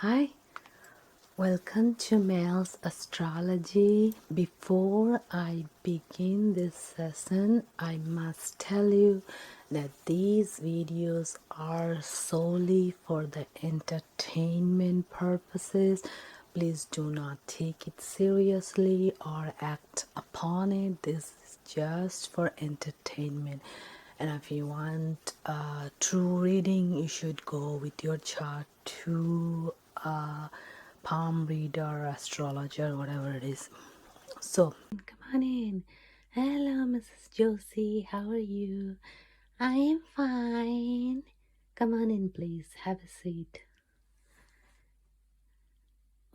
Hi, welcome to Mel's Astrology. Before I begin this session, I must tell you that these videos are solely for the entertainment purposes. Please do not take it seriously or act upon it. This is just for entertainment. And if you want true reading, you should go with your chart to a palm reader, astrologer, whatever it is. So, come on in. Hello, Mrs. Josie. How are you? I am fine. Come on in, please. Have a seat.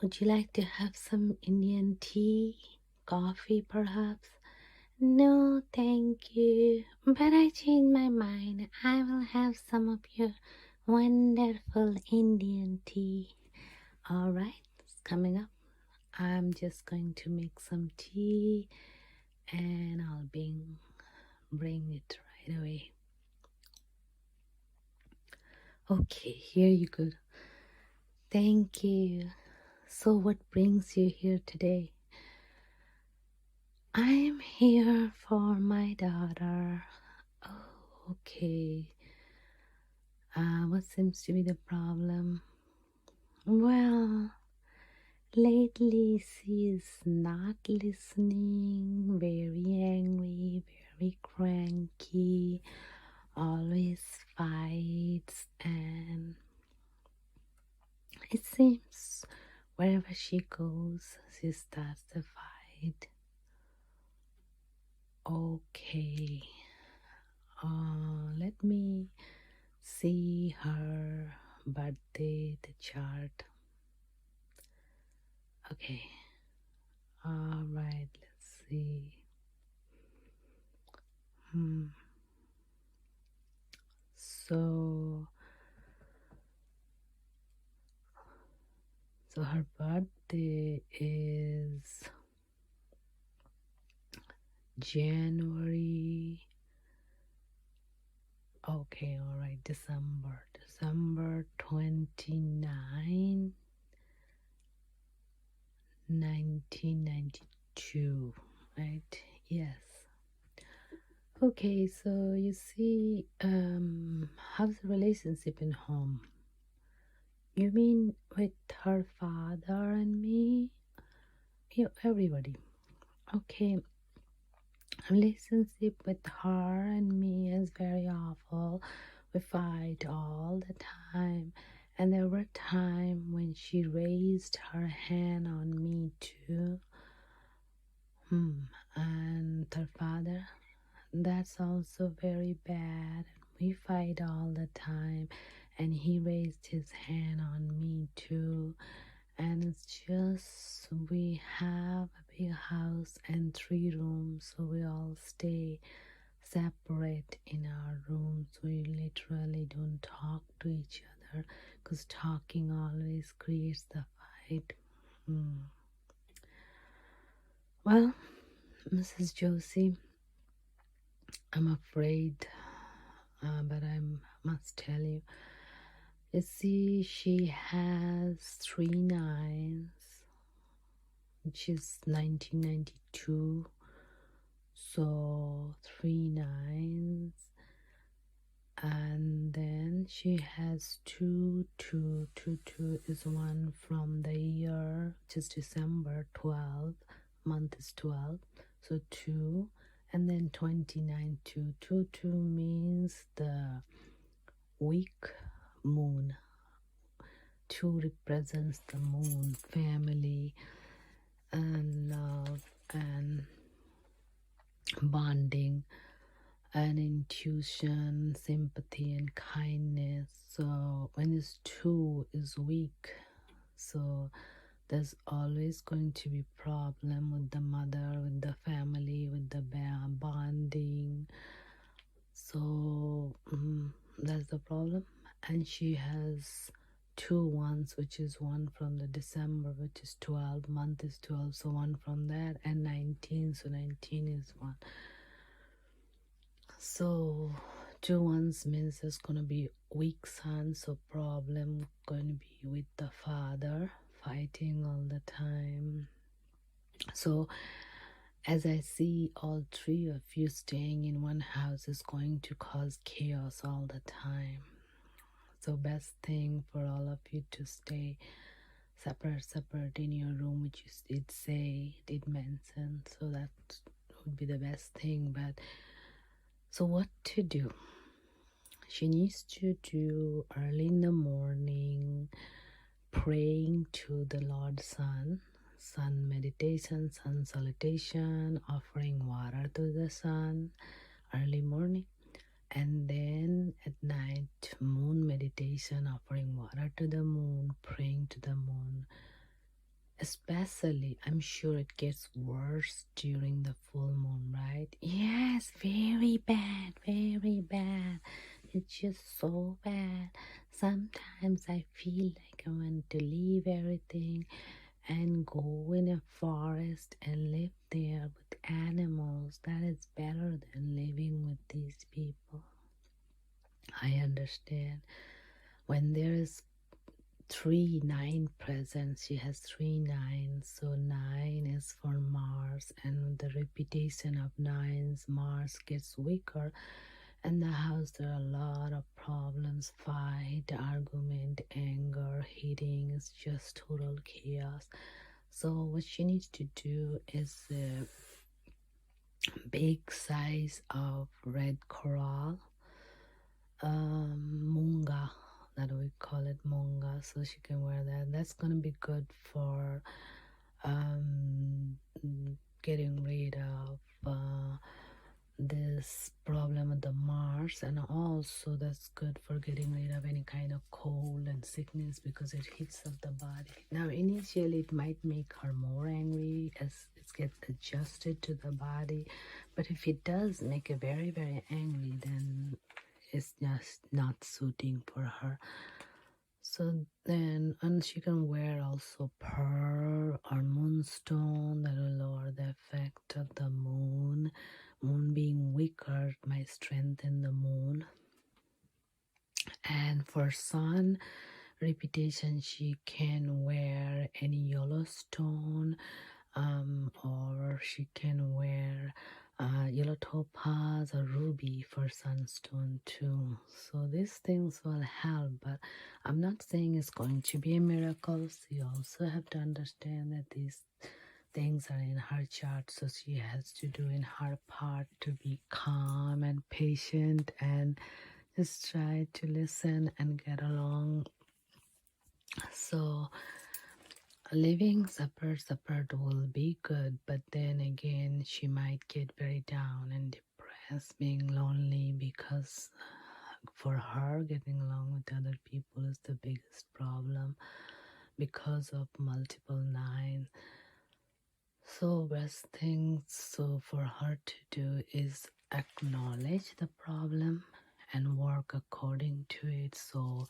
Would you like to have some Indian tea? Coffee, perhaps? No, thank you. But I changed my mind. I will have some of your wonderful Indian tea. All right, it's coming up. I'm just going to make some tea and I'll bring it right away. Okay, here you go. Thank you. So what brings you here today? I'm here for my daughter. Oh, okay. What seems to be the problem? Well, lately she is not listening, very angry, very cranky, always fights, and it seems wherever she goes, she starts to fight. Okay, let me see her birthday, the chart. Okay, all right, let's see. So her birthday is January. Okay, all right, December 29, 1992, right? Yes. Okay, so you see, how's the relationship in home? You mean with her father and me? You, everybody. Okay, relationship with her and me is very awful. We fight all the time, and there were times when she raised her hand on me too. And her father, that's also very bad. We fight all the time, and he raised his hand on me too. And it's just we have a big house and 3 rooms, so we all stay separate in our rooms. We literally don't talk to each other because talking always creates the fight. Well, Mrs. Josie, I'm afraid, but I must tell you. You see, she has 3 nines, which is 1992. So 3 nines, and then she has 2 2 2 2 is one from the year, which is December 12, month is 12, so 2, and then 29 2 2 2 means the week moon. 2 represents the moon, family and love and bonding and intuition, sympathy and kindness. So when this 2 is weak, so there's always going to be problem with the mother, with the family, with the bonding. So that's the problem. And she has 2 ones, which is 1 from the December, which is 12, month is 12, so 1 from that, and 19, so 19 is 1. So 2 ones means there's gonna be weak son, so problem going to be with the father, fighting all the time. So as I see all 3 of you staying in one house is going to cause chaos all the time. So best thing for all of you to stay separate in your room, which you did mention, so that would be the best thing. But so what to do? She needs to do early in the morning praying to the Lord Sun, sun meditation, sun salutation, offering water to the sun early morning, and then at night moon meditation, offering water to the moon, praying to the moon. Especially, I'm sure it gets worse during the full moon, right? Yes, very bad, very bad. It's just so bad. Sometimes I feel like I want to leave everything and go in a forest and live there with animals. That is better than living with these people. I understand. When there is 3-9 present, she has 3 9s, so 9 is for Mars, and the repetition of 9s, Mars gets weaker. In the house there are a lot of problems, fight, argument, anger, hitting. It's just total chaos. So what she needs to do is a big size of red coral, munga, that we call it munga, so she can wear that. That's gonna be good for getting rid of this problem with the Mars, and also that's good for getting rid of any kind of cold and sickness because it hits up the body. Now initially it might make her more angry as it gets adjusted to the body, but if it does make her very, very angry, then it's just not suiting for her. So then, and she can wear also pearl or moonstone that will lower the effect of the moon. Moon being weaker might strengthen the moon. And for sun repetition, she can wear any yellow stone, or she can wear yellow topaz or ruby for sunstone too. So these things will help, but I'm not saying it's going to be a miracle. So you also have to understand that these things are in her chart, so she has to do in her part to be calm and patient and just try to listen and get along. So living separate will be good, but then again she might get very down and depressed, being lonely, because for her getting along with other people is the biggest problem because of multiple 9. So best thing so for her to do is acknowledge the problem and work according to it. So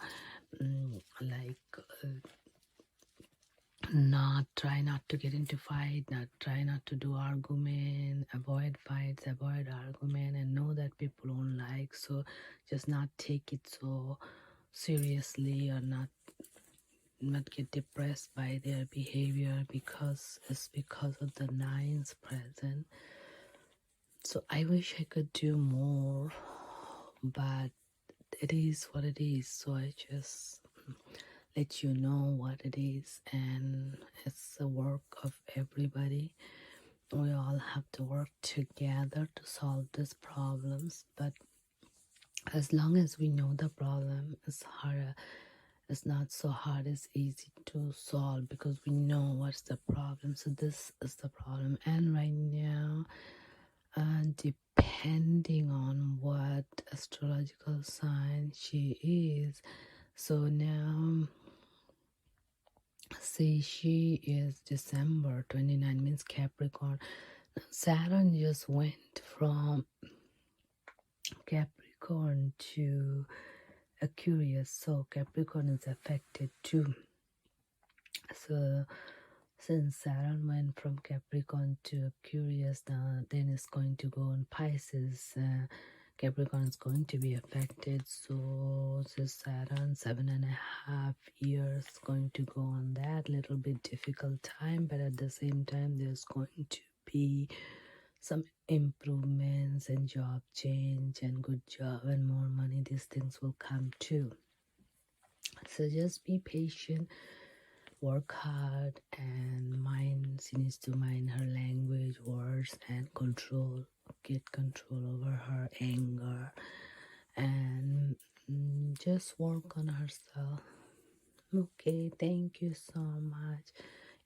try not to get into fight, try not to do argument, avoid fights, avoid argument, and know that people don't like, so just not take it so seriously, or not get depressed by their behavior because it's because of the 9s present. So I wish I could do more, but it is what it is. So I just let you know what it is, and it's the work of everybody. We all have to work together to solve these problems, but as long as we know the problem is hard, it's not so hard, it's easy to solve because we know what's the problem. So this is the problem, and right now, depending on what astrological sign she is, so now see, she is December 29, means Capricorn. Saturn just went from Capricorn to Aquarius, so Capricorn is affected too. So since Saturn went from Capricorn to Aquarius, then it's going to go on Pisces. Capricorn is going to be affected. So this Saturn, 7.5 years going to go on that little bit difficult time, but at the same time there's going to be some improvements and job change and good job and more money. These things will come too. So just be patient, work hard, and she needs to mind her language, words, and get control over her anger, and just work on herself. Okay, thank you so much.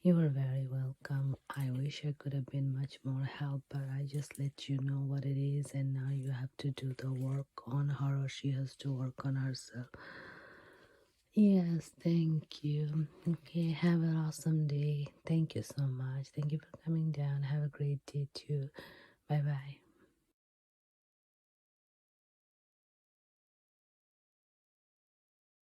You are very welcome. I wish I could have been much more help, but I just let you know what it is, and now you have to do the work on her, or she has to work on herself. Yes, thank you. Okay, have an awesome day. Thank you so much. Thank you for coming down. Have a great day too. Bye bye.